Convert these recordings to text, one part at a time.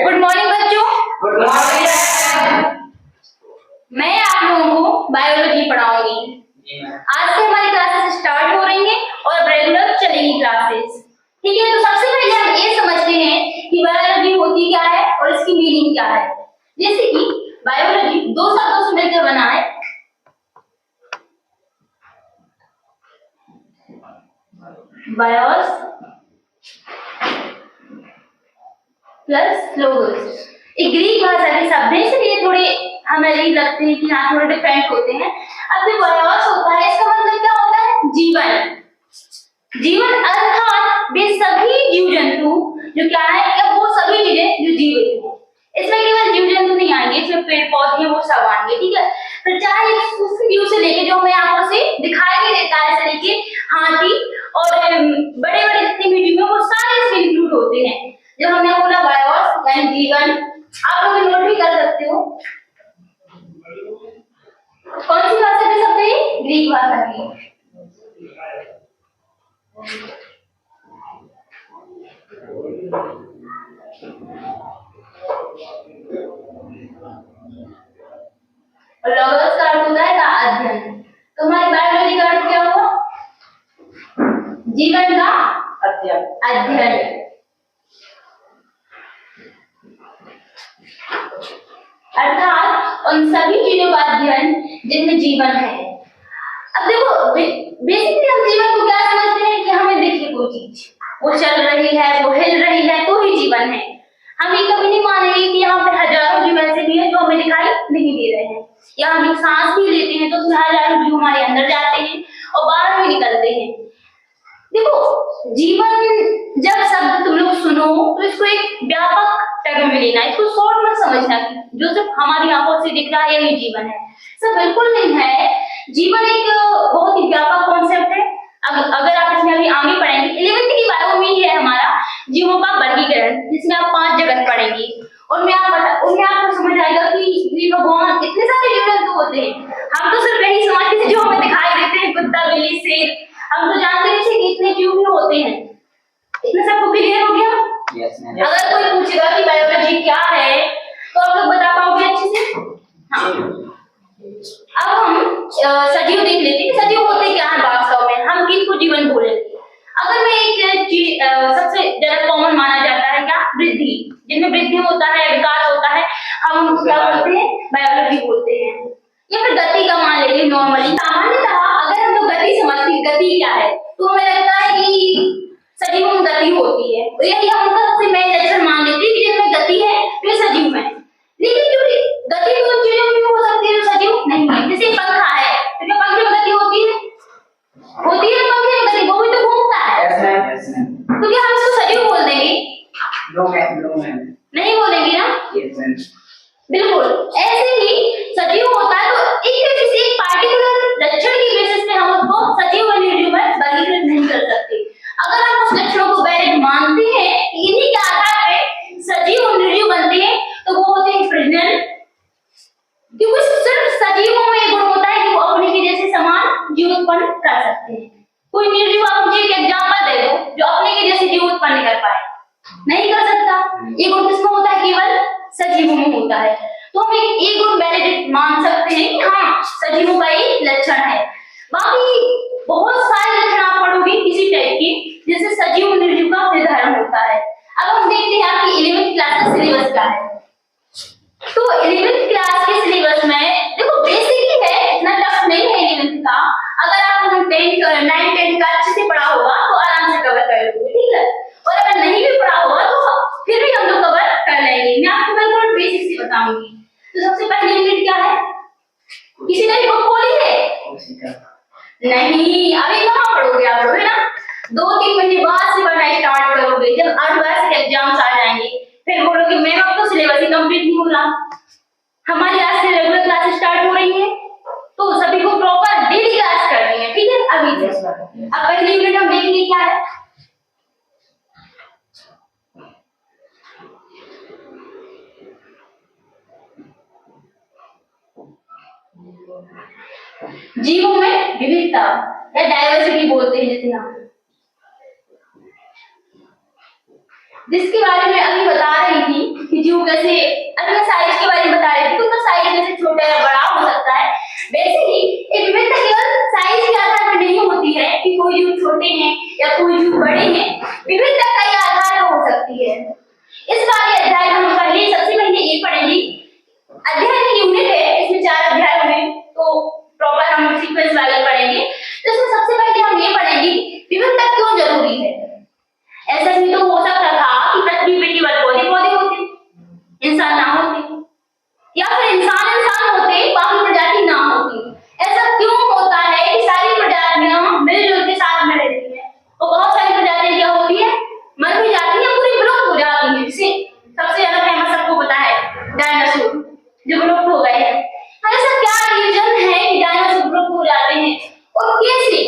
Good morning बच्चों। Good morning. मैं आप लोगों को बायोलॉजी पढ़ाऊंगी। आज से हमारी क्लासेस स्टार्ट हो रही हैं और रेगुलर चलेंगी क्लासेस। ठीक है, तो सबसे पहले हम ये समझते हैं कि बायोलॉजी होती क्या है और इसकी मीनिंग क्या है। जैसे कि बायोलॉजी दो शब्दों से मिलकर बना है, बायोस प्लस लोगोस। एक ग्रीक भाषा के शब्द है, इसलिए थोड़े हमें यही लगते हैं कि हाँ थोड़े डिफरेंट होते हैं। अब जो बायोस होता है इसका मतलब क्या होता है? जीवन। जीवन अर्थात वे सभी जीव जंतु जो क्या है, या वो सभी चीजें जो जीवित हैं। इसमें केवल जीव जंतु नहीं आएंगे, इसमें पेड़ पौधे वो सब आएंगे। ठीक है, फिर चाहे सूक्ष्म जीव से लेके जो हमें आंखों से दिखाई नहीं देता है, ऐसे लेके हाथी और बड़े बड़े जितने भी जीव हैं वो सारे इसमें इंक्लूड होते हैं। जब हमने बोला बायोस यानी जीवन, आप लोग नोट भी कर सकते हो। कौन सी भाषा के शब्द है? ग्रीक भाषा की। और लोगोस का अर्थ होता है अध्ययन। तो हमारी बायोलॉजी का अर्थ क्या हुआ? जीवन का अध्ययन। अर्थात उन सभी चीजों का अध्ययन जिनमें जीवन है। अब देखो बेसिकली हम जीवन को क्या समझते हैं कि हमें देखिए कोई चीज वो चल रही है, वो हिल रही है तो ही जीवन है। हम ये कभी नहीं मानेंगे कि यहाँ पे हजारों जीव ऐसे भी हैं जो हमें दिखाई नहीं दे रहे हैं, या हम एक सांस भी लेते हैं तो उसमें हजारों जीव हमारे अंदर जाते हैं और बाहर भी निकलते हैं। देखो जीवन जब शब्द तुम लोग सुनो तो इसको एक व्यापक टर्म में लेना, इसको शॉर्ट मत समझना जो सिर्फ हमारी आंखों से दिख रहा है यही जीवन है। सब बिल्कुल नहीं है। जीवन एक बहुत ही व्यापक कॉन्सेप्ट है। अगर आप इसमें अभी आगे पढ़ेंगे 11th की बायो में ही है हमारा जीवों का वर्गीकरण, जिसमें आप 5 जगत पढ़ेंगे। उनमें आपको समझ आएगा कि भगवान इतने सारे जीव जंतु होते हैं। हम तो सिर्फ यही समझते थे जो हमें दिखाई देते हैं, कुत्ता बिल्ली शेर, हम तो जानते नहीं थे कि इतने जीव भी होते हैं। इतना सबको क्लियर हो गया? अगर कोई पूछेगा कि बायोलॉजी क्या है तो आप लोग बता पाओगे अच्छे से? हाँ। अब हम सजीव देख लेते हैं। सजीव होते क्या है वास्तव में, हम किनको जीवन बोलेंगे। अगर मैं एक चीज सबसे ज्यादा कॉमन माना जाता है क्या? वृद्धि, जिनमें वृद्धि होता है, विकास होता है, हम उनको क्या बोलते हैं? बायोलॉजी बोलते हैं। या फिर गति का मान लेते हैं। नॉर्मली सामान्यतः अगर हम लोग गति समझते हैं, गति क्या है, तो हमें लगता है कि सजीवों में गति होती है, यही हम उनका सबसे मेन लक्षण मान लेते हैं कि जिनमें गति है वे सजीव हैं। लेकिन क्योंकि गति तो उन चीजों में हो सकती है जो सजीव नहीं है। जैसे पंखा है, तो क्या पंखे में गति होती है? होती है पंखे में गति, वो भी तो घूमता है। तो क्या हम इसको सजीव बोल देंगे? नहीं बोलेंगे ना। बिल्कुल ऐसे ही सजीव होता है तो एक पार्टिकुलर लक्षण की बेसिस पे हम उसको सजीव और निर्जीव में वर्गीकृत नहीं कर सकते। अगर हम उस लक्षणों को वैलिड मानते हैं कि इन्हीं के आधार पे सजीव और निर्जीव बनते हैं तो वो होते हैं प्रजनन। क्योंकि सिर्फ सजीवों में गुण होता है कि वो अपने के जैसे समान जीव उत्पन्न कर सकते हैं। कोई निर्जीव आप मुझे एक एग्जांपल दे दो जो अपने के जैसे जीव उत्पन्न कर पाए, नहीं कर सकता। ये गुण किसमें होता है? केवल सजीवों में होता है। तो हम एक गुण वैलिड मान सकते हैं कि हाँ सजीवों का ये लक्षण है। बाकी बहुत सारे लक्षण आप पढ़ोगे किसी टाइप की जिससे सजीव और निर्जीव का निर्धारण होता है। अब हम देखते हैं आपकी 11th क्लास का सिलेबस क्या है। तो 11th क्लास के सिलेबस में देखो बेसिक ही है, इतना टफ नहीं है 11th का। अगर आप 9th 10th का अच्छे से पढ़ा होगा तो आराम से कवर कर लोगे। ठीक है, और अगर नहीं भी पढ़ा होगा तो फिर भी हम लोग कवर कर लेंगे। मैं आपको बिल्कुल बेसिक से बताऊंगी। तो सबसे पहली यूनिट क्या है? किसी ने बुक खोली है? नहीं, अभी कहाँ पढ़ोगे आप लोग, है ना। 2-3 महीने बाद से पढ़ना स्टार्ट करोगे, जब 8 वर्ष के एग्जाम्स आ जाएंगे। फिर बोलोगे मैम अब तो सिलेबस ही कंप्लीट नहीं हो रहा। हमारी आज से रेगुलर क्लास स्टार्ट हो रही है तो सभी को प्रॉपर डेली क्लास करनी है। ठीक है, अभी से अब पहली यूनिट हम देखेंगे क्या है। जीवों में विविधता या डाइवर्सिटी बोलते हैं जिसे हम, जिसके बारे में अभी बता रही थी कि जीवों जीव कैसे, अभी मैं साइज के बारे में बता रही थी, तो उनका साइज कैसे छोटा या बड़ा हो सकता है। वैसे ही एक विविधता केवल साइज के आधार पर नहीं होती है कि कोई जीव छोटे हैं या कोई जीव बड़े हैं, विविधता कई आधार पर हो सकती है। इस बार के अध्याय में हम सबसे पहले ये पढ़ेंगे, अध्याय की यूनिट है, इसमें 4 अध्याय होंगे, तो प्रॉपर हम सीक्वेंस वाइज पढ़ेंगे। तो इसमें सबसे पहले हम ये पढ़ेंगे विविधता क्यों जरूरी है। ऐसा भी तो हो सकता था कि पृथ्वी पे केवल पौधे पौधे होते, इंसान ना होते, या फिर इंसान होते, बाकी प्रजाति ना होती। ऐसा क्यों होता है कि सारी प्रजातियां मिलजुल के साथ में रहती हैं और बहुत सारी प्रजातियां क्या होती है, मर भी जाती है, पूरी विलुप्त हो जाती है। सबसे ज्यादा फेमस सबको पता है डायनासोर, जो विलुप्त हो गए हैं। ऐसा क्या रीजन है कि डायनासोर विलुप्त हो जाते हैं, और कैसे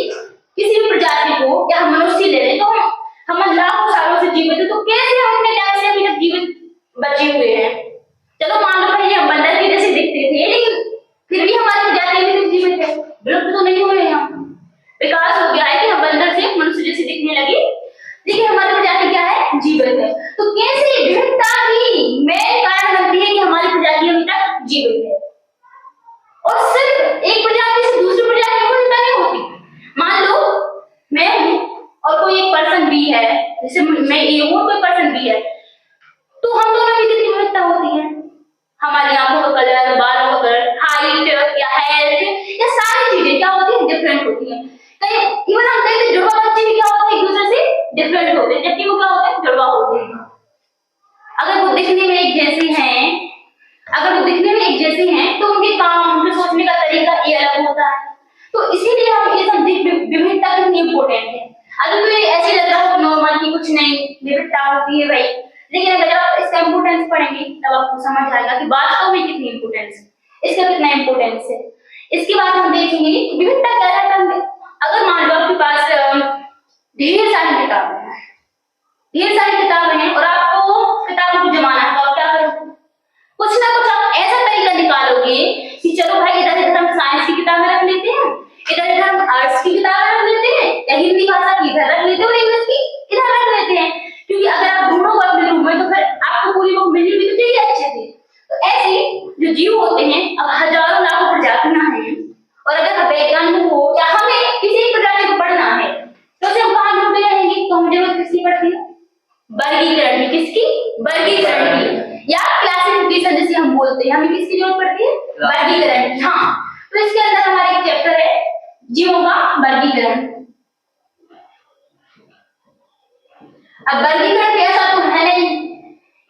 किसी भी प्रजाति को, या हम मनुष्य ले लें तो हम लाखों सालों से जीवित हैं, तो कैसे हम अपने टाइम से अभी तक जीवित बचे हुए हैं। चलो मान लो पहले हम बंदर के जैसे दिखते थे, लेकिन फिर भी हमारी प्रजाति अभी तक जीवित है, विलुप्त तो नहीं हुए हैं। विकास हो गया है कि हम बंदर से मनुष्य जैसे दिखने लगे, लेकिन हमारी प्रजाति क्या है, जीवित है। तो कैसे विविधता ही मेन कारण बनती है कि हमारी प्रजाति अभी तक जीवित है। और सिर्फ एक प्रजाति से दूसरी प्रजाति में विविधता नहीं होती। मान लो मैं हूं और कोई एक पर्सन भी है, जैसे मैं ये हूं, कोई पर्सन भी है, तो हम दोनों में कितनी विविधता होती है। हमारी आंखों का कलर, बालों का कलर, हाइट या हेल्थ, या सारी चीजें क्या होती है, डिफरेंट होती है। कहीं इवन हम देखते हैं जुड़वा बच्चे भी क्या होते हैं, एक दूसरे से डिफरेंट होते हैं, जबकि वो क्या होते हैं, जुड़वा होते हैं। अगर वो दिखने में एक जैसे हैं, तो उनके काम, उनके सोचने का तरीका ये अलग होता है। तो इसीलिए हम ये सब विविधता कितनी इंपॉर्टेंट है। अगर कोई ऐसे लग रहा हो नॉर्मल की कुछ नहीं, विविधता होती है भाई, लेकिन अगर आप इसका इंपोर्टेंस पढ़ेंगे तब आपको समझ आएगा कि वास्तव में कितनी इंपोर्टेंस है, इसका कितना इंपोर्टेंस है। इसके बाद हम देखेंगे विविधता क्या है। अगर मान लो आपके पास ढेर सारी किताबें हैं और आपको किताबों को जमाना है, तो आप क्या करोगे, कुछ ना कुछ आप ऐसा तरीका निकालोगे कि चलो भाई इधर इधर हम साइंस की किताबें रख लेते हैं, इधर इधर हम आर्ट्स की किताबें रख लेते हैं, या हिंदी भाषा की इधर रख लेते हैं और इंग्लिश की इधर रख लेते हैं। क्योंकि अगर आप ढूंढोगे अपने रूम में तो फिर आपको पूरी बुक मिलनी भी तो चाहिए अच्छे से। तो ऐसे जो जीव होते हैं, अब हजारों लाखों प्रजातियां हैं, और अगर वैज्ञानिक हो या हमें किसी प्रजाति को पढ़ना है तो उसे हम कहां ढूंढते रहेंगे, तो हमें जरूरत किसकी पड़ती है, वर्गीकरण की। किसकी, वर्गीकरण की, या क्लासिफिकेशन जिसे हम बोलते हैं, हमें किसकी जरूरत पड़ती है, वर्गीकरण की। हाँ, तो इसके अंदर हमारा एक चैप्टर है जीवों का वर्गीकरण। अब वर्गीकरण ऐसा तो है नहीं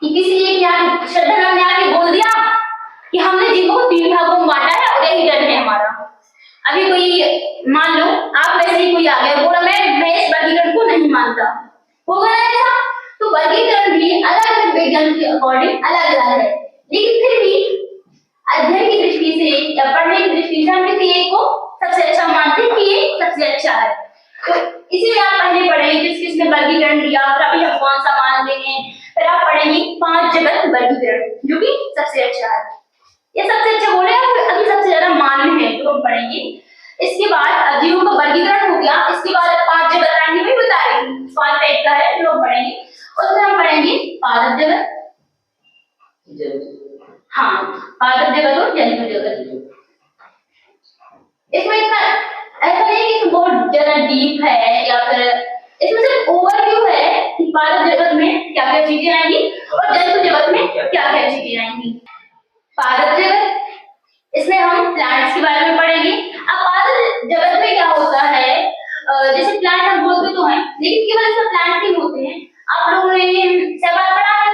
कि किसी एक यहाँ श्रद्धा ने आके बोल दिया कि हमने जीवों को 3 भागों में बांटा है और यही डर है हमारा। अभी कोई मान लो आप में से ही कोई आ गया बोला मैं इस वर्गीकरण को नहीं मानता, होगा ना ऐसा। तो वर्गीकरण भी अलग अलग विज्ञान के अकॉर्डिंग अलग अलग है, लेकिन फिर भी अध्ययन की दृष्टि से या पढ़ने की दृष्टि से हम किसी एक को सबसे अच्छा मानते हैं कि ये सबसे अच्छा है। तो इसीलिए आप पहले पढ़ेंगे किस किसने वर्गीकरण दिया, फिर अभी हम कौन सा मानते हैं, फिर आप पढ़ेंगे 5 जगत वर्गीकरण जो कि सबसे अच्छा है। ये सबसे अच्छा बोले अभी सबसे ज्यादा मान्य है जो हम पढ़ेंगे। इसके बाद जीवों का वर्गीकरण हो गया, इसके बाद 5 जगत आएंगे, भी बता रही हूँ 5 टाइप का है जो हम पढ़ेंगे। उसमें हम पढ़ेंगे पादप जगत, हाँ पादप जगत और जंतु जगत। इसमें इतना ऐसा नहीं कि बहुत ज्यादा डीप है, या फिर इसमें सिर्फ ओवरव्यू है कि पादप जगत में क्या क्या चीजें आएंगी और जंतु जगत में क्या क्या चीजें आएंगी। पादप जगत, इसमें हम प्लांट्स के बारे में पढ़ेंगे। अब पादप जगत में क्या होता है, जैसे प्लांट हम बोलते तो हैं, लेकिन केवल इसमें प्लांट ही होते हैं। आप लोगों ने शैवाल पढ़ा है,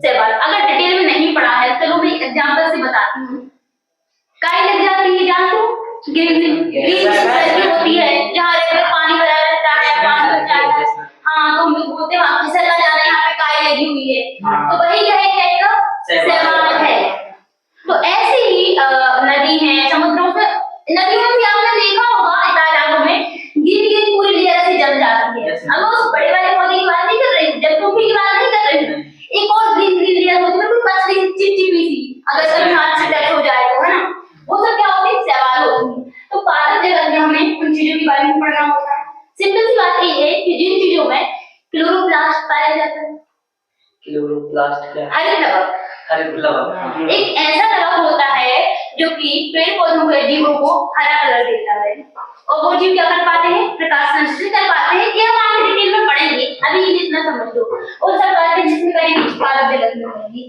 शैवाल अगर डिटेल में नहीं पढ़ा है चलो मैं एग्जांपल से बताती हूँ। काई लग जाती है, जानते हो, ग्रीन होती है जहाँ रेगुलर पानी भरा रहता है, पानी भर जाता है, हाँ तो हम लोग बोलते हैं वहां फिसलना जा रहा है, यहाँ पे काई लगी हुई है, तो वही क्या है, एक शैवाल है। तो ऐसे ही नदी है, समुद्रों से, नदियों से आपने देखा होगा तालाबों में गिर गिर पूरी लेयर से जम जाती है। अब उस बड़े वाले पौधे की बात नहीं कर रही, जलकुंभी की बात नहीं कर रही, एक और ग्रीन ग्रीन लेयर होती है, बिल्कुल पतली चिपचिपी सी, अगर कभी हाथ से टच हो जाए तो, है ना, वो सब क्या होती है, शैवाल होती है। तो पादप जगत में हमें उन चीजों के बारे में पढ़ना होता है। सिंपल सी बात ये है कि जिन चीजों में क्लोरोप्लास्ट पाया जाता है, लास्ट क्या? हरित लवक। हरित लवक एक ऐसा लवक होता है जो कि पेड़ पौधों के जीवों को हरा कलर देता है, और वो जीव क्या कर पाते हैं? प्रकाश संश्लेषण कर पाते हैं। ये हम आगे डिटेल में पढ़ेंगे, अभी ये इतना समझ लो। और सब बातें जिसमें करेंगे पादप जगत में करेंगे।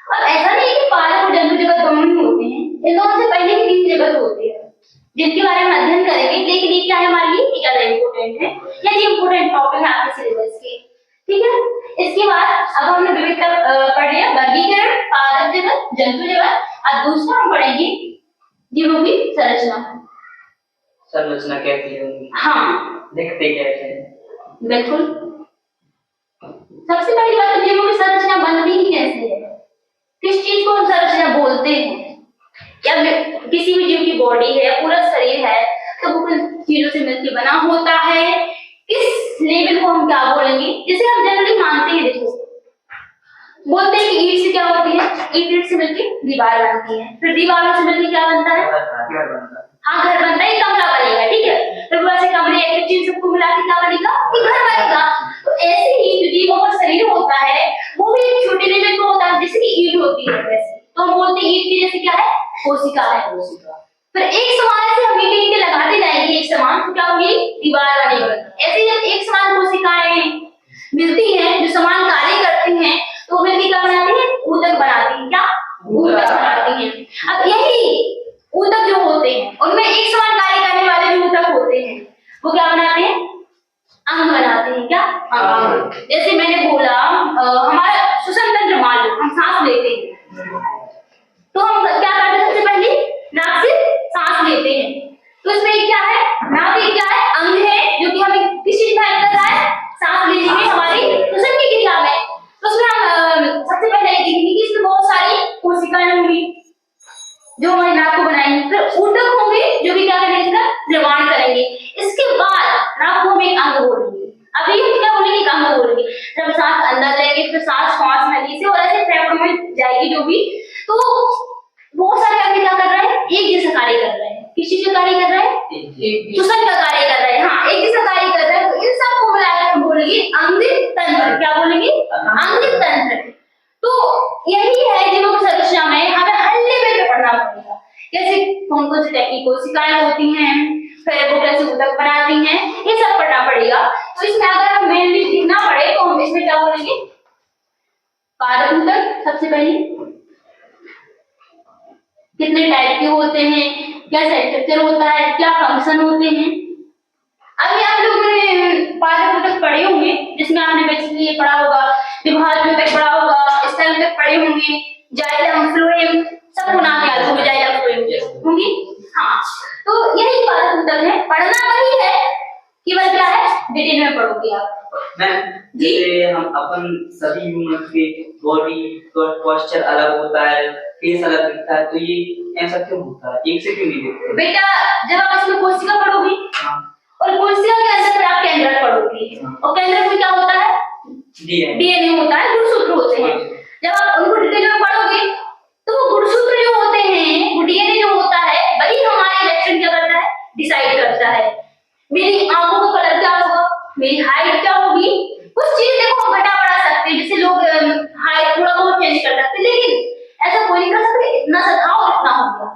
और ऐसा नहीं कि पादप और जंतु जगत दोनों ही होते हैं, इन दोनों से पहले भी तीन जगत होते हैं जिनके बारे में अध्ययन करेंगे। लेकिन ये क्या है हमारे लिए ज्यादा इंपॉर्टेंट है, या ये इंपॉर्टेंट टॉपिक है आपके सिलेबस के, ठीक है। इसके बाद अब हमने विविधता पढ़ लिया, वर्गीकरण, पादप जगत, जंतु जगत। अब दूसरा हम पढ़ेंगे जीवों की संरचना। संरचना कैसी होगी? हाँ, दिखते कैसे हैं? बिल्कुल। सबसे पहली बात तो जीवों की संरचना बनती ही कैसे है, किस चीज को हम संरचना बोलते हैं। या किसी भी जीव की बॉडी है, पूरा शरीर है, तो वो किन चीजों से मिलकर बना होता है, किस लेवल को हम क्या बोलेंगे। जैसे हम जनरली मानते हैं, देखो बोलते हैं कि ईंट से क्या होती है, ईंट से मिलकर दीवार बनती है, फिर दीवारों से मिलकर क्या बनता है? घर बनता है। हाँ, घर बनता है, कमरा बनेगा, ठीक है। तो वैसे कमरे एक चीज सबको मिला के क्या बनेगा? एक घर बनेगा। तो ऐसे ही जो जीवों का शरीर होता है वो भी एक छोटे लेवल पे होता है, जैसे कि ईंट होती है वैसे। तो हम बोलते हैं ईंट की जैसे क्या है? कोशिका है, कोशिका। फिर एक समान से हम ईंटें लगाते जाएंगे एक समान, तो क्या होगी? दीवार बनेगी। ऐसे जब एक समान कोशिकाएं मिलती हैं जो समान कार्य करती हैं, तो मिलकर क्या बनाती हैं? ऊतक बनाती हैं। क्या? ऊतक बनाती हैं। अब यही ऊतक जो होते हैं उनमें एक समान कार्य करने वाले जो ऊतक होते हैं वो क्या बनाते हैं? अंग बनाते हैं। क्या? अंग। जैसे मैंने बोला हमारा श्वसन तंत्र, मान लो हम सांस लेते हैं, तो हम क्या करते हैं? सबसे पहले नाक से सांस लेते हैं, तो इसमें क्या है? नाक एक क्या है? अंग है जो कि हमें किस चीज में हेल्प कर रहा है? सांस लेने में, हमारी श्वसन की क्रिया में। तो उसमें हम सबसे पहले ये देखेंगे कि इसमें बहुत सारी कोशिकाएं होंगी जो हमारी नाक को बनाएंगे, फिर ऊतक होंगे जो कि क्या करेंगे? इसका निर्माण करेंगे। इसके बाद नाक को हम एक अंग बोलेंगे। अभी हम क्या बोलेंगे? एक अंग बोलेंगे। जब सांस अंदर लेंगे फिर सांस श्वास नली से और ऐसे फेफड़ों में जाएगी जो भी, तो बहुत सारे अंग क्या कर रहे हैं? एक जैसा कार्य कर रहे हैं। किस चीज का कार्य कर रहे हैं? श्वसन का कार्य कर रहे हैं। हाँ, एक जैसा कार्य कर रहे हैं। तो इन सबको मिलाकर हम बोलेंगे अंग तंत्र। क्या बोलेंगे? अंग तंत्र। तो यही है जीवों की संरचना में हमें हर लेवल पे पढ़ना पड़ेगा। जैसे कौन कौन सी टाइप की कोशिकाएं होती हैं, फिर वो कैसे ऊतक बनाती हैं, ये सब पढ़ना पड़ेगा। तो इसमें अगर हम मेनली सीखना पड़े तो हम इसमें क्या बोलेंगे? पादप ऊतक सबसे पहले कितने टाइप के होते हैं, क्या स्ट्रक्चर होता है, क्या फंक्शन होते हैं। अभी आप लोग ने पादप ऊतक पढ़े होंगे, जिसमें आपने बेसिकली ये पढ़ा होगा, विभाज्य ऊतक पढ़ा होगा, स्थल ऊतक पढ़े होंगे, जाइलम, फ्लोएम, सबको नाम याद होगा, जाइलम फ्लोएम होंगी। हाँ, तो यही पादप ऊतक है, पढ़ना वही है, केवल क्या है? डिटेल में पढ़ोगे आप। मैम, जैसे हम अपन सभी ह्यूमंस के बॉडी पोस्चर अलग होता है, फेस अलग दिखता है, तो ये ऐसा क्यों होता है? एक से क्यों नहीं दिखते? बेटा जब आप इसमें कोशिका पढ़ोगे, और कोशिका के अंदर फिर आप केंद्रक पढ़ोगे, और केंद्रक में क्या होता है? डीएनए होता है, गुणसूत्र होते हैं। जब आप उनको डिटेल में पढ़ोगे तो वो गुणसूत्र जो होते हैं, वो डीएनए जो होता है, वही हमारे इलेक्ट्रॉन क्या करता है? डिसाइड करता है। मेरी आंखों का कलर क्या होगा, मेरी हाइट क्या होगी, कुछ चीज देखो हम घटा बढ़ा सकते हैं। जैसे लोग हाइट थोड़ा बहुत चेंज कर सकते हैं, लेकिन ऐसा कोई नहीं कर सकता इतना सा था और इतना हो गया,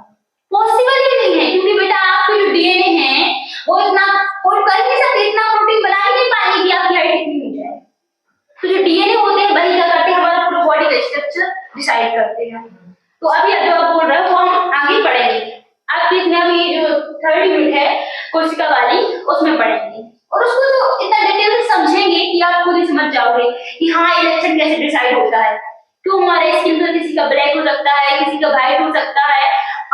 पॉसिबल ही नहीं है। क्योंकि बेटा आपके जो डीएनए है वो इतना कोड कर नहीं सकते, इतना प्रोटीन बना ही नहीं पाएंगे कि आपकी हाइट इतनी हो जाए। तो जो डीएनए होते हैं वही क्या करते हैं? हमारा पूरा बॉडी का स्ट्रक्चर डिसाइड करते हैं। तो अभी जो आप बोल रहे हो वो हम आगे पढ़ेंगे। आपकी इसमें अभी जो थर्ड यूनिट है कोशिका वाली, उसमें पढ़ेंगे, और उसको तो इतना डिटेल से समझेंगे कि आप खुद ही समझ जाओगे कि हाँ इलेक्ट्रॉन कैसे डिसाइड होता है, क्यों हमारे स्किन कलर किसी का ब्लैक हो सकता है, किसी का व्हाइट हो सकता है,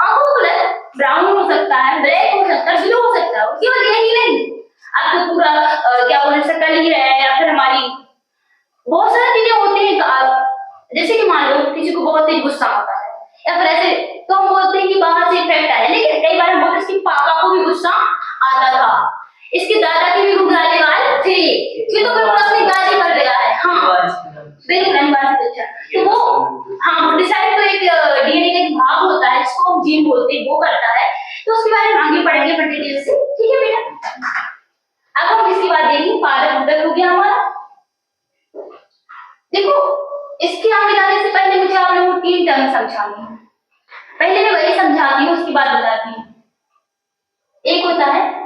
आंखों का कलर ब्राउन हो सकता है, ब्लैक हो सकता है, ब्लू हो सकता है। उसकी वजह यही नहीं, आपको पूरा क्या बोल सकता ही है, या फिर हमारी बहुत सारी चीजें होती हैं। जैसे कि मान लो किसी को बहुत तेज गुस्सा आता है, या फिर ऐसे तो हम बोलते हैं कि बाहर से इफेक्ट आया, लेकिन कई बार हम बोलते हैं इसके पापा को भी गुस्सा आता था, इसके दादा के भी घुंघराले बाल थे, ये तो बिल्कुल अपनी दादी कर गया है। हाँ बिल्कुल अच्छा। तो वो हाँ वो डिसाइड तो एक डीएनए का एक भाग होता है जिसको हम जीन बोलते हैं, वो करता है। तो उसके बारे में आगे पढ़ेंगे डिटेल से, ठीक है बेटा। अब हम इसके बाद देखेंगे पादप ऊतक हो गया हमारा। देखो इसके आगे समझाऊंगी। पहले मैं वही समझाती हूँ, उसके बाद बताती हूँ। एक होता है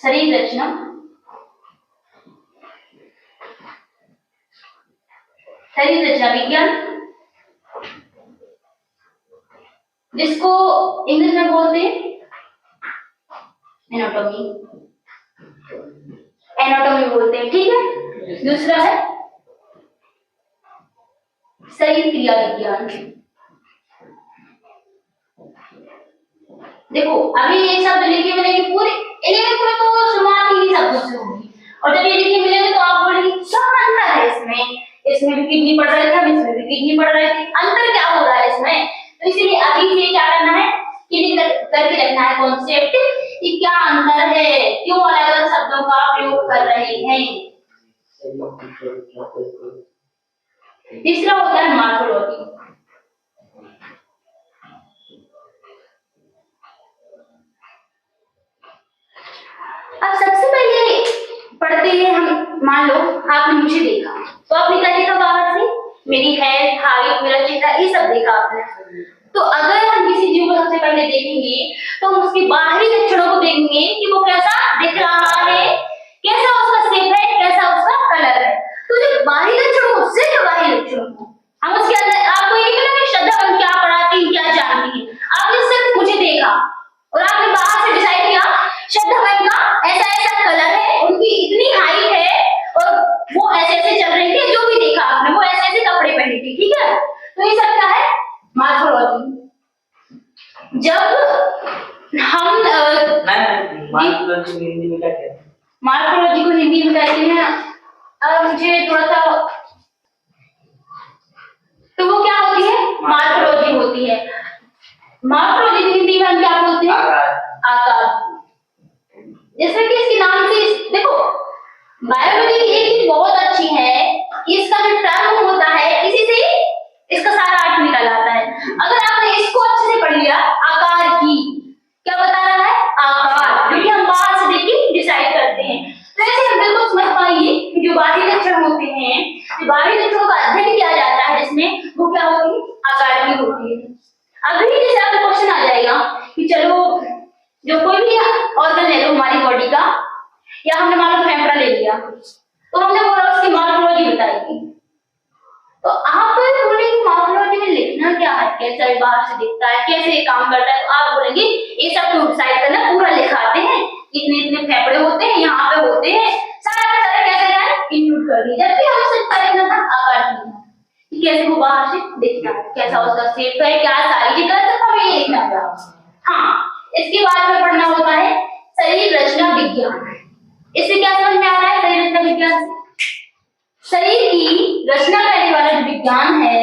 शरीर रचना, शरीर रचना विज्ञान, जिसको इंग्लिश में बोलते हैं एनाटॉमी, एनाटॉमी बोलते हैं, ठीक है। दूसरा है शरीर क्रिया विज्ञान। देखो अभी ये शब्द लिखे मिलेंगे पूरे 11th में, तो शुरुआत ही सब कुछ से होगी, और जब ये लिखे मिलेंगे तो आप बोलेंगे क्या अंतर है इसमें, इसमें भी किडनी पढ़ रहे थे हम, इसमें भी किडनी पढ़ रहे थे, अंतर क्या हो रहा है इसमें। तो इसलिए अभी से क्या करना है, क्लिक करके रखना है कॉन्सेप्ट कि क्या अंतर है, क्यों अलग अलग शब्दों का प्रयोग कर रहे हैं। तीसरा होता है मॉर्फोलॉजी। अब सबसे पहले पढ़ते हैं हम, मान लो आपने मुझे देखा तो आपने क्या देखा, बाहर से मेरी हेड, हाइट, मेरा चेहरा, ये सब देखा आपने। तो अगर हम किसी जीव को सबसे पहले देखेंगे तो हम उसके बाहरी लक्षणों को देखेंगे कि वो कैसा दिख रहा है, कैसा उसका शेप है, कैसा उसका कलर है। तो जो बाहरी लक्षणों को, सिर्फ बाहरी लक्षणों को हम उसके अंदर, आपको ये नहीं पता कि श्रद्धा मैम क्या पढ़ाती है, क्या जानती है, आपने सिर्फ मुझे देखा और आपने बाहर से डिसाइड किया श्रद्धा मैम का ऐसा ऐसा कलर है, उनकी इतनी हाइट है और वो ऐसे ऐसे चल रही थी, जो भी देखा आपने वो ऐसे ऐसे कपड़े पहने थे, ठीक है। तो ये सब क्या है, मॉर्फोलॉजी। जब हम मॉर्फोलॉजी को हिंदी में क्या कहते हैं? मॉर्फोलॉजी को हिंदी में कहते हैं, अब मुझे थोड़ा सा, तो वो क्या होती है, मॉर्फोलॉजी होती है। मॉर्फोलॉजी को हिंदी में हम क्या बोलते हैं, आकार। जैसे कि इसके नाम से देखो, बायोलॉजी एक चीज बहुत अच्छी है, इसका जो टर्म होता है इसी से इसका सारा अर्थ निकल आता है। अगर आपने इसको अच्छे से पढ़ लिया, आकार की क्या बता रहा है, आकार, क्योंकि हम बाहर से देख के डिसाइड करते हैं। तो ऐसे हम बिल्कुल समझ पाएंगे कि जो बाहरी लक्षण होते हैं, जो बाहरी लक्षणों का अध्ययन किया जाता है इसमें, वो क्या होती है, आकार की होती है। अभी जैसे आपको क्वेश्चन आ जाएगा कि चलो जो कोई भी ऑर्गन ले लो हमारी बॉडी का, या हमने मान लो फेफड़ा ले लिया, तो हमने बोला उसकी मॉर्फोलॉजी बताएगी, तो आप बोलेंगे मॉर्फोलॉजी में लिखना क्या है, कैसा ये बाहर से दिखता है, कैसे ये काम करता है। तो आप बोलेंगे ये सब तो डिसाइड करना, पूरा लिखाते हैं, इतने इतने फेफड़े होते हैं, यहाँ पे होते हैं, सारा का सारा कैसे है इंक्लूड कर दिया। जबकि हमें सिर्फ देखना था आकार की, कैसे वो बाहर से दिखता है, कैसा उसका शेप है, क्या साइज है, सब हमें ये लिखना था। हाँ, इसके बाद में पढ़ना होता है शरीर रचना विज्ञान। इससे क्या समझ में आ रहा है, शरीर रचना विज्ञान से शरीर की रचना करने वाला जो विज्ञान है,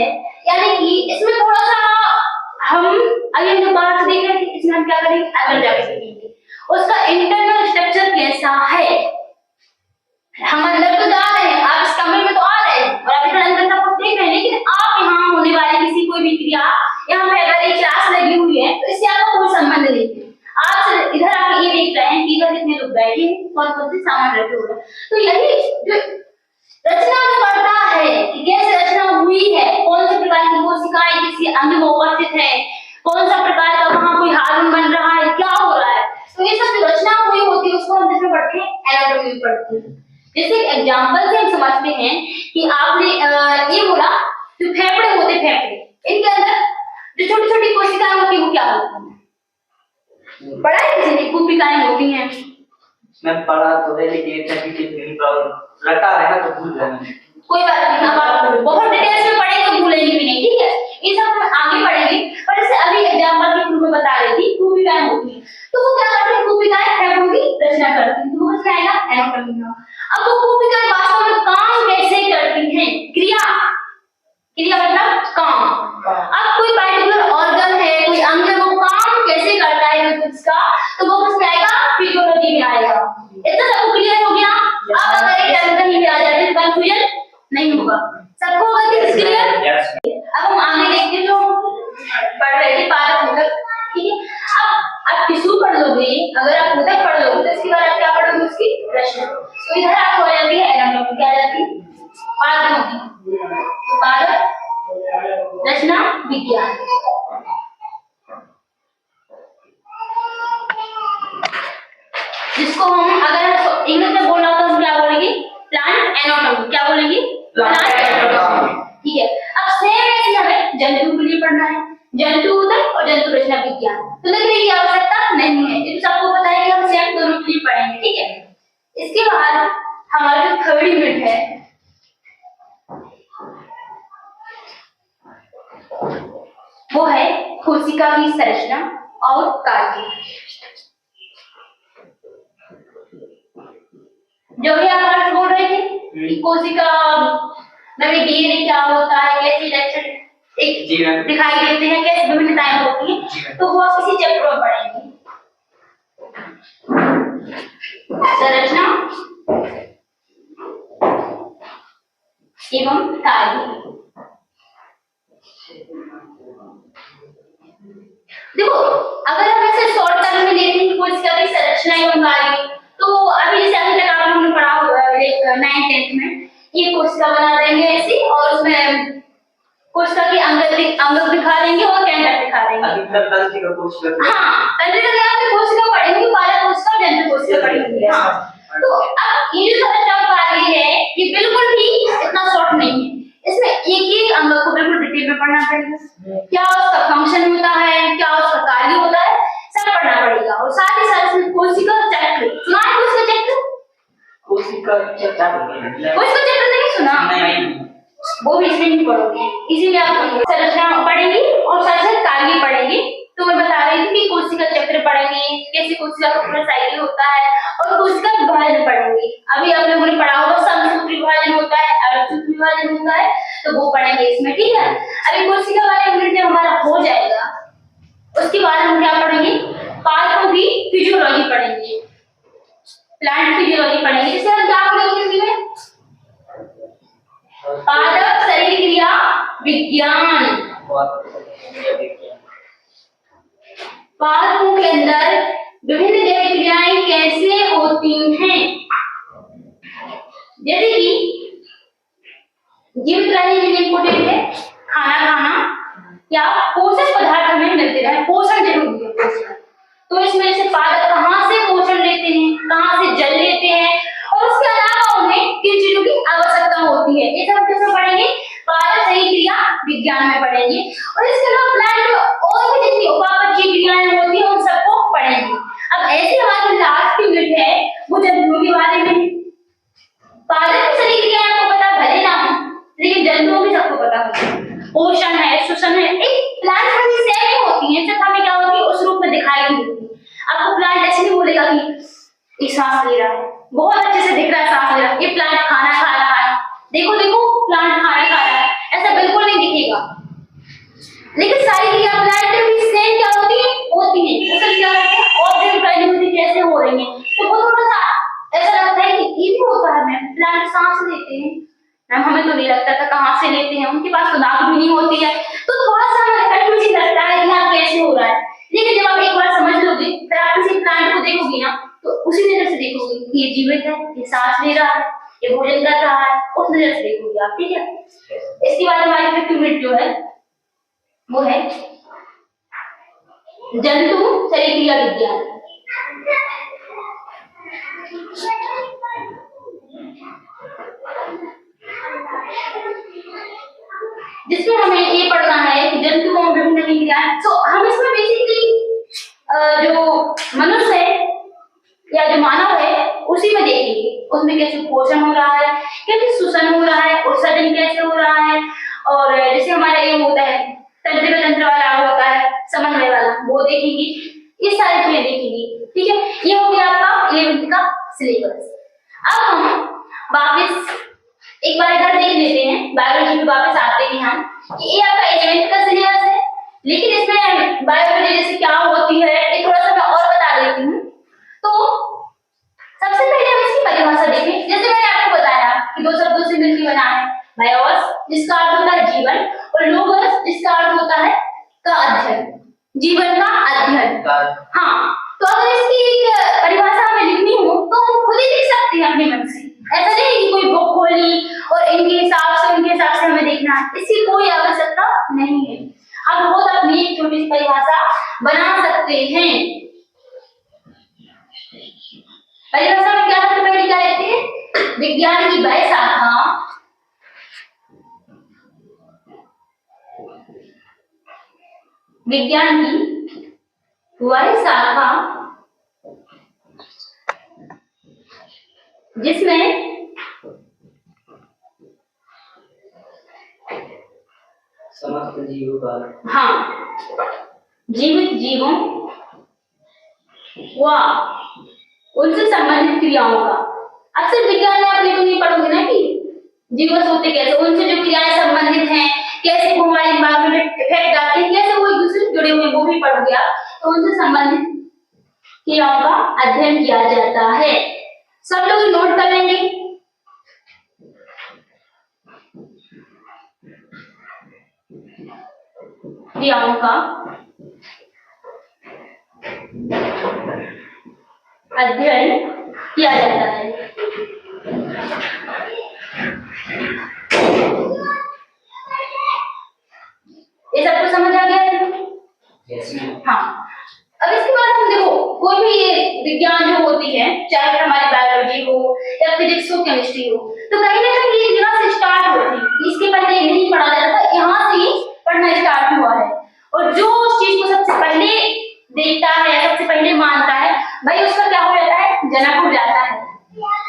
यानी कि इसमें थोड़ा सा हम अभी हम जो बाहर से देख रहे थे, इसमें हम क्या करेंगे, अंदर जाके देखेंगे उसका इंटरनल स्ट्रक्चर कैसा है। हम अंदर तो जा रहे हैं, आप इस कमरे में तो आ रहे हैं और आप इधर अंदर सब कुछ देख रहे हैं, लेकिन आप यहाँ होने वाली किसी कोई भी क्रिया, यहाँ पे अगर एक क्लास लगी हुई है तो इससे आपका कोई संबंध नहीं है। आप इधर आके ये देख रहे हैं कि इधर कितने लोग बैठे हैं, कौन कौन से सामान रखे हुए हैं। तो यही जो रचना में पड़ता है कि कैसे रचना हुई है, कौन से प्रकार की कोशिकाएं किसी अंग में उपस्थित है, कौन सा प्रकार का वहां कोई हार्मोन बन रहा है, क्या हो रहा है। तो ये सब जो रचना हुई होती है उसको हम जिसमें पढ़ते हैं, एनाटॉमी में पढ़ते हैं। जैसे एग्जांपल से हम समझते हैं कि आपने ये बोला जो फेफड़े होते, फेफड़े, इनके अंदर जो छोटी छोटी कोशिकाएं होती है वो क्या होती है, पढ़ा है किसी ने, कोशिकाएं होती हैं। मैं पढ़ा तो है लेकिन इतना डिटेल में नहीं पढ़ा, रटा है ना तो भूल गया मैं। कोई बात नहीं, अब आप बहुत डिटेल्स में पढ़ेंगे तो भूलेंगे भी नहीं, ठीक है। ये सब हम आगे पढ़ेंगे, पर इससे अभी एग्जांपल के थ्रू में बता रही थी कोशिकाएं होती हैं। तो वो क्या करती हैं, कोशिकाएं फेफड़ों की रचना करती हैं, तो वो क्या आएगा, एनाटॉमी में। अब वो कोशिकाएं वास्तव में काम कैसे करती हैं, क्रिया, क्रिया मतलब काम। अब कोई पर्टिकुलर ऑर्गन है, कोई अंग है, वो काम कैसे करता है उसका, तो वो किसमें आएगा, फिजियोलॉजी में आएगा। इतना सबको क्लियर हो गया। अब अगर एक टर्म कहीं भी आ जाए तो कंफ्यूजन नहीं होगा, सबको होगा क्लियर। अब हम आगे देखते हैं, जो पढ़ रहे थे पादप ऊतक, ठीक है। अब आप टिश्यू पढ़ लोगे, अगर आप ऊतक पढ़ लोगे तो इसके बाद आप क्या पढ़ोगे, उसकी रचना। तो इधर आपको आ जाती है एनाटॉमी, क्या आ जाती है, पादपों की, पादप रचना विज्ञान। जिसको हम अगर इंग्लिश में बोलना हो तो हम क्या बोलेंगे? Plant anatomy. क्या बोलेंगे? Plant anatomy. ठीक है। अब सेम ऐसे हमें जंतु के लिए पढ़ना है, जंतु उदर और जंतु रचना विज्ञान। तो लिखने की आवश्यकता नहीं है, ये तो सबको पता है कि हम सेम दोनों के लिए पढ़ेंगे। ठीक है। इसके बाद हमारा जो थर्ड यूनिट है वो है कोशिका की संरचना और कार्य। जो भी आप आज बोल रहे थे कि कोशिका में डीएनए क्या होता है, कैसे लक्षण एक दिखाई देते हैं, कैसे विभिन्नताएं होती हैं, तो वो आप इसी चैप्टर में पढ़ेंगे। संरचना एवं कार्य। देखो, अगर हम ऐसे शॉर्ट टर्म में लेते हैं कोशिका की संरचना एवं कार्य, तो अभी जैसे अभी तक आप लोगों ने पढ़ा होगा 9th 10th में, ये कोशिका बना देंगे ऐसी और उसमें कोशिका के अंग दिखा देंगे और कैंटर दिखा देंगे। अधिकतर तंत्रिका कोशिका। हाँ, तंत्रिका में आपने कोशिका पढ़ेंगे, पालक कोशिका, जंतु कोशिका पढ़ेंगे। हाँ, तो अब ये जो संरचना कार्य है ये बिल्कुल भी इतना शॉर्ट नहीं है, इसमें एक अंग को बिल्कुल डिटेल में पढ़ना पड़ेगा। क्या उसका फंक्शन होता है, क्या उसका कार्य होता है, सब पढ़ना पड़ेगा। और साथ ही साथ इसमें कोशिका चक्र सुना है? कोशिका चक्र, कोशिका चक्र नहीं सुना? वो भी इसमें नहीं पढ़ोगे, इसीलिए आप संरचना पढ़ेंगे और साथ साथ कार्य पढ़ेंगे। तो मैं बता रही थी कि कोशिका चक्र पढ़ेंगे, कैसे कोशिका का पूरा साइकिल होता है, और कोशिका विभाजन पढ़ेंगे। अभी आप लोगों ने पढ़ा होगा समसूत्र विभाजन होता है, अर्धसूत्र विभाजन होता है, तो वो पढ़ेंगे इसमें। ठीक है। अभी कोशिका वाला यूनिट जब हमारा हो जाएगा उसके बाद हम क्या पढ़ेंगे? पादपों की फिजियोलॉजी पढ़ेंगे, प्लांट फिजियोलॉजी पढ़ेंगे। जैसे हम क्या पढ़ेंगे इसमें? पादप शरीर क्रिया विज्ञान। पादपों के अंदर विभिन्न जैविक क्रियाएं कैसे होती हैं, जैसे कि जीवित रहने के लिए इम्पोर्टेंट है खाना खाना या पोषक पदार्थ हमें मिलते रहे, पोषण जरूरी है पोषण। तो इसमें से पादप कहाँ से पोषण लेते हैं, कहाँ से जल लेते हैं, और उसके अलावा उन्हें किन चीजों की आवश्यकता होती है, ये सब किसमें पढ़ेंगे? पादप शरीर क्रिया विज्ञान में पढ़ेंगे। और इसके अलावा प्लांट में और भी जितनी उपापचयी क्रियाएं होती है उन सबको पढ़ेंगे। अब ऐसे हमारी लास्ट यूनिट है वो जंतुओं के बारे में। पादप की शरीर क्रिया आपको पता भले ना हो, लेकिन जंतुओं की सबको पता होता है। पोषण है, श्वसन है, एक प्लांट में भी सेम होती है, सिर्फ हमें क्या होती है उस रूप में दिखाई नहीं देती। आपको प्लांट ऐसे नहीं बोलेगा कि ये सांस ले रहा है, बहुत अच्छे से दिख रहा है सांस ले रहा है, ये प्लांट खाना खा रहा है, देखो देखो प्लांट खाना खा रहा है, ऐसा बिल्कुल नहीं दिखेगा। लेकिन सारी क्रिया प्लांट में भी सेम क्या होती है? होती है। असल क्या होता है? ऑब्जर्व करनी होती है कैसे हो रही है, तो वो थोड़ा सा ऐसा लगता है कि ये भी होता है मैम, प्लांट सांस लेते हैं मैम, हमें तो नहीं लगता था कहाँ से लेते हैं, उनके पास तो नाक भी नहीं होती है, तो थोड़ा सा हमें कंफ्यूजन लगता है कि हाँ कैसे हो रहा है। लेकिन जब आप एक बार समझ लोगे, फिर आप किसी प्लांट को देखोगे ना तो उसी नजर से देखोगे कि ये जीवित है, ये सांस ले रहा है, ये भोजन कर रहा है, उस नजर से देखोगे आप। ठीक है। इसके बाद हमारी फिफ्थ यूनिट जो है वो है जंतु शरीर क्रिया विज्ञान। जिसमें हमें ये पढ़ना है कि जंतुओं में विभिन्न क्रियाएं। तो हम इसमें बेसिकली जो मनुष्य है या जो मानव है उसी में देखेंगे, उसमें कैसे पोषण हो रहा है, कैसे श्वसन हो रहा है, उत्सर्जन कैसे हो रहा है, और जैसे हमारा ये होता है तंत्रिका तंत्र वाला होता है समन्वय वाला, वो देखेंगे, इस सारी चीजें देखेंगे। ठीक है। ये हो गया आपका 11th का सिलेबस। अब हम वापस एक बार इधर देख लेते हैं, बायोलॉजी में वापस आते हैं हम। ये आपका 11th का सिलेबस है, लेकिन इसमें बायोलॉजी जैसे क्या होती है ये थोड़ा सा मैं और बता देती हूँ। तो सबसे पहले हम इसकी परिभाषा देखें। जैसे मैंने आपको बताया कि दो शब्दों से मिलकर बना है, बायोस जिसका अर्थ होता है जीवन, और लोगस जिसका अर्थ होता है का अध्ययन, जीवन का अध्ययन। हाँ, तो अगर इसकी एक परिभाषा हमें लिखनी हो तो हम खुद ही लिख सकते हैं अपने मन से। ऐसा नहीं कि कोई बुक खोली और इनके हिसाब से उनके हिसाब से हमें देखना है, इसकी कोई आवश्यकता नहीं है। हम खुद अपनी एक छोटी सी परिभाषा बना सकते हैं। परिभाषा में क्या सबसे पहले क्या रहती है? विज्ञान की वह शाखा विज्ञान की वह शाखा जिसमें समस्त जीवों का, हाँ, जीवित जीवों व उनसे संबंधित क्रियाओं का। अक्सर विज्ञान में आप ये तो नहीं पढ़ोगे ना कि जीवस होते कैसे, उनसे जो क्रियाएं संबंधित हैं, कैसे वो हमारे दिमाग में इफेक्ट डालते हैं, कैसे वो एक दूसरे से जुड़े हुए, वो भी पढ़ोगे आप। तो उनसे संबंधित क्रियाओं का अध्ययन किया जाता है। सब लोग नोट कर लेंगे। क्रियाओं का अध्ययन किया जाता है। ये सबको समझ आ गया है? हाँ। अब इसके बाद हम देखो, कोई भी ये विज्ञान जो होती है, चाहे हमारी बायोलॉजी हो या फिजिक्स हो, केमिस्ट्री हो, तो कहीं ना कहीं ये जगह से स्टार्ट होती है। इसके पहले नहीं पढ़ा जाता था, यहाँ से ही पढ़ना स्टार्ट हुआ है। और जो उस चीज को सबसे पहले देखता है, सबसे पहले मानता है, भाई उसका क्या हो जाता है? जनक हो जाता है।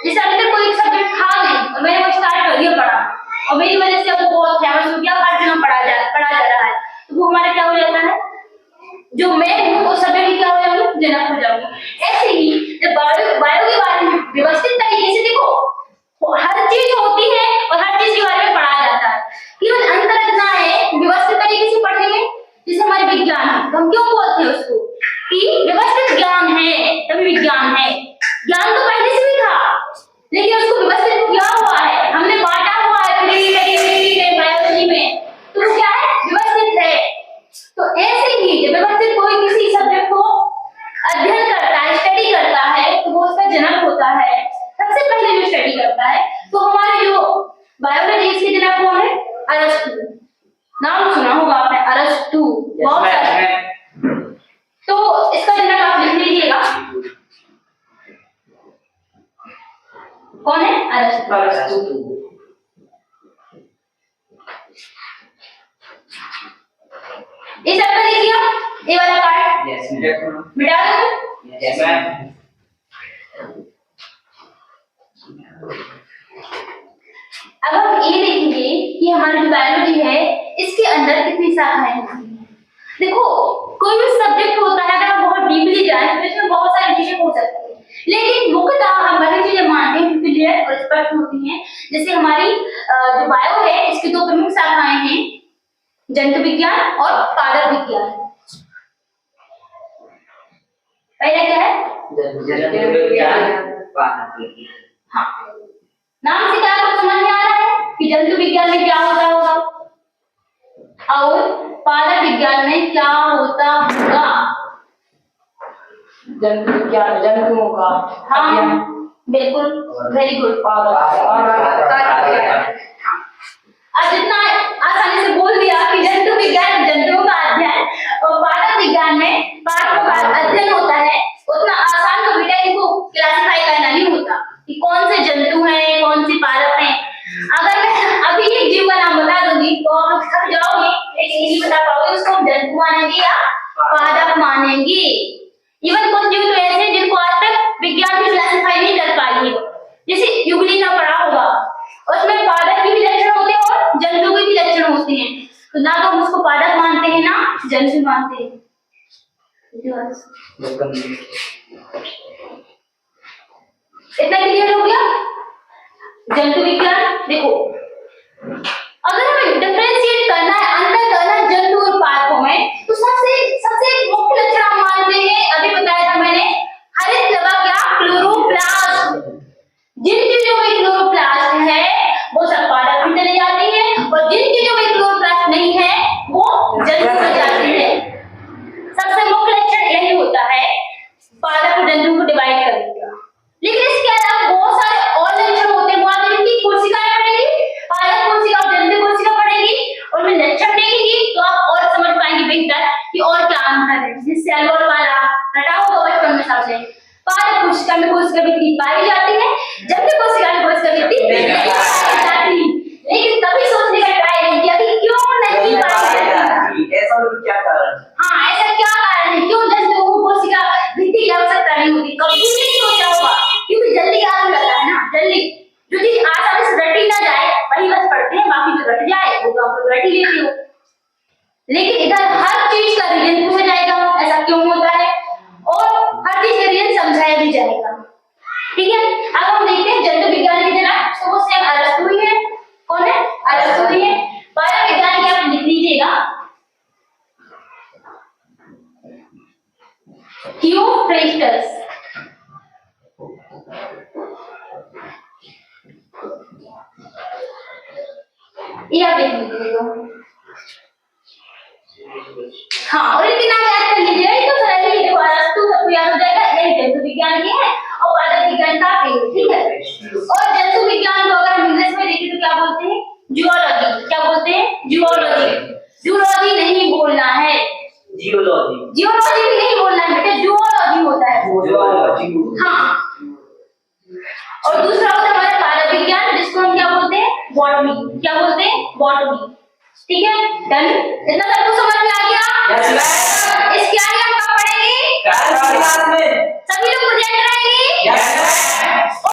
जैसे अभी तक कोई सब्जेक्ट था नहीं और मैंने वो स्टार्ट कर दिया पढ़ा, और मेरी वजह से वो बहुत फेमस हो गया, हर जगह पढ़ा जा रहा है, तो वो हमारा क्या हो जाता है? जो मैं हूँ वो सब्जेक्ट क्या हो जाऊंगी? जनक हो जाऊंगी। ऐसे ही जब बायो के बारे में व्यवस्थित तरीके से देखो, हर चीज होती है और हर चीज के बारे में पढ़ा जाता है, केवल अंतर इतना है व्यवस्थित तरीके से पढ़ेंगे। जैसे हमारे विज्ञान है, तो हम क्यों बोलते हैं उसको कि व्यवस्थित ज्ञान है, तभी विज्ञान है। ज्ञान तो पहले से भी था, लेकिन उसको व्यवस्थित किया हुआ है, हमने बांटा हुआ है बायोलॉजी में, तो वो क्या है? व्यवस्थित है। तो ऐसे ही जब व्यवस्थित कोई किसी सब्जेक्ट को अध्ययन करता है, स्टडी करता है, तो वो उसका जनक होता है। सबसे पहले जो स्टडी करता है, तो हमारे जो बायोलॉजी इसके जनक कौन है? अरस्तु। नाम सुना होगा आपने, अरस्तु। बहुत सारे। तो इसका जनक आप लिख लीजिएगा, कौन है? अरस्तु। ये सब कर लीजिए, ये वाला पार्ट मिटा दो। Yes ma'am. अब हम ये देखेंगे कि हमारी जो बायोलॉजी है, इसके अंदर कितनी शाखाएं होती हैं। देखो, कोई भी सब्जेक्ट होता है, अगर हम बहुत डीपली जाएं तो इसमें बहुत सारी चीजें हो सकती हैं, लेकिन मुख्यतः हम वही चीजें मानते हैं क्लियर और स्पष्ट होती हैं। जैसे हमारी जो बायो है, इसकी दो प्रमुख शाखाएं हैं, जंतु विज्ञान और पादप विज्ञान। पहला क्या है? जंतु विज्ञान, पादप विज्ञान। हाँ, नाम से क्या आपको समझ में आ रहा है कि जंतु विज्ञान में क्या होता होगा और पादप विज्ञान में क्या होता होगा? जंतु विज्ञान जंतुओं का। हाँ, बिल्कुल, वेरी गुड। अब जितना आसानी से बोल दिया कि जंतु विज्ञान जंतुओं का अध्ययन और पादप विज्ञान में पादपों का अध्ययन होता है, उतना आसान तो बेटा इनको क्लासिफाई करना नहीं होता कि कौन से जंतु हैं, कौन सी पादप हैं। अगर मैं अभी एक जीव का नाम बता दूंगी तो आप थक जाओगे, लेकिन नहीं बता पाओगे उसको हम जंतु मानेंगे या पादप मानेंगे। इवन कुछ जीव तो ऐसे हैं जिनको आज तक विज्ञान भी क्लासिफाई नहीं कर पाई है, जैसे युगली का पढ़ा होगा, उसमें पादप के भी लक्षण होते हैं और जंतु के भी लक्षण होते हैं, तो ना तो हम उसको पादप मानते हैं ना जंतु मानते हैं। इतना क्लियर हो गया? जंतु विज्ञान देखो, अगर हमें डिफरेंशिएट करना है, अंतर करना है जंतु और पादपों में, तो सबसे मुख्य लक्षण हम मानते हैं, अभी बताया था मैंने, हरित लवा क्या? क्लोरोप्लास्ट। जिन चीजों में क्लोरोप्लास्ट है वो सब पादप में चले जाते हैं, और जिन चीजों में क्लोरोप्लास्ट नहीं है वो जंतु में जाते हैं। सबसे मुख्य लक्षण यही होता है पादप और जंतु को डिवाइड करने का। लेकिन इसके अलावा बहुत सारे और लक्षण होते हैं है। पारक कोशिका में कोशिका भित्ति पाई जाती है, जबकि कोशिका में कोशिका भित्ति नहीं पाई जाती। लेकिन कभी सोचने का ट्राई नहीं किया कि क्यों नहीं पाई जाती। ऐसा क्या कारण? हाँ, ऐसा क्या कारण है, क्यों जंतुओं को कोशिका भित्ति की आवश्यकता नहीं होती? कभी नहीं सोचा होगा, क्योंकि जल्दी आग लगा है ना, जल्दी जो चीज आसानी से रटी ना जाए वही बस पढ़ते हैं, बाकी जो रट जाए वो तो आप लोग रट ही लेते हो। लेकिन इधर हर चीज का रीजन पूछा जाएगा, ऐसा क्यों होता है, और हर चीज का रीजन समझाया भी जाएगा। ठीक है, अब हम देखते हैं जंतु विज्ञान की तरफ। तो वो सेम अरस्तु ही है। कौन है? अरस्तु ही है। पारक विज्ञान की आप लिख लीजिएगा, थियोफ्रेस्टस। ये आप देख लीजिएगा। हाँ, और इनके नाम याद कर लीजिएगा, ये तो सरल ही है। देखो अरस्तु सबको याद हो जाएगा, यही जंतु विज्ञान के हैं, और पारक विज्ञान का है, ठीक है। और जंतु विज्ञान को अगर हम इंग्लिश में देखें तो क्या बोलते हैं? जूलॉजी। क्या बोलते हैं? जूलॉजी। जूलॉजी नहीं बोलना है, जियोलॉजी। जियोलॉजी भी नहीं बोलना है बेटा, जूलॉजी होता है। हाँ, और दूसरा होता है हमारा पारक विज्ञान, जिसको हम क्या बोलते हैं? बॉटनी। क्या बोलते हैं? बॉटनी। ठीक है, डन। इतना सबको समझ में आ गया? Yes ma'am. इसके आगे हम क्या पढ़ेंगे? क्लास में सभी लोग प्रेजेंट रहेंगे? Yes ma'am.